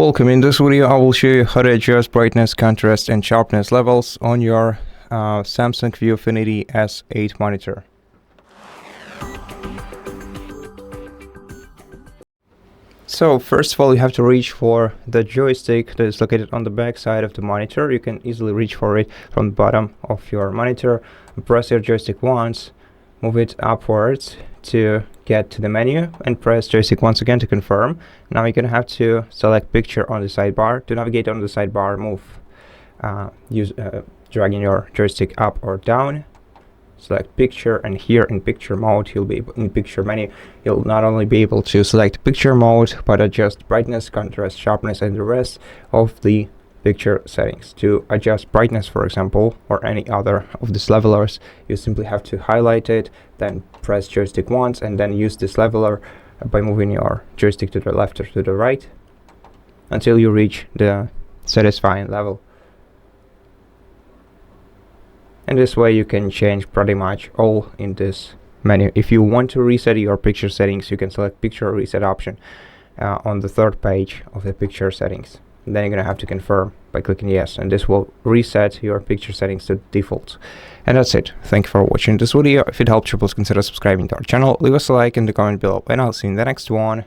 Welcome. In this video I will show you how to adjust brightness, contrast and sharpness levels on your Samsung ViewFinity S8 monitor. So first of all, you have to reach for the joystick that is located on the back side of the monitor. You can easily reach for it from the bottom of your monitor. Press your joystick once, move it upwards to get to the menu, and press joystick once again to confirm. Now you're gonna have to select picture on the sidebar. To navigate on the sidebar, dragging your joystick up or down, select picture, and here in picture mode you'll be able, in picture menu you'll not only be able to select picture mode but adjust brightness, contrast, sharpness and the rest of the picture settings. To adjust brightness, for example, or any other of these levelers, you simply have to highlight it, then press joystick once, and then use this leveler by moving your joystick to the left or to the right until you reach the satisfying level. And this way you can change pretty much all in this menu. If you want to reset your picture settings, you can select picture reset option on the third page of the picture settings. And then you're gonna have to confirm by clicking yes, and this will reset your picture settings to default. And that's it. Thank you for watching this video. If it helped you, please consider subscribing to our channel, leave us a like in the comment below, and I'll see you in the next one.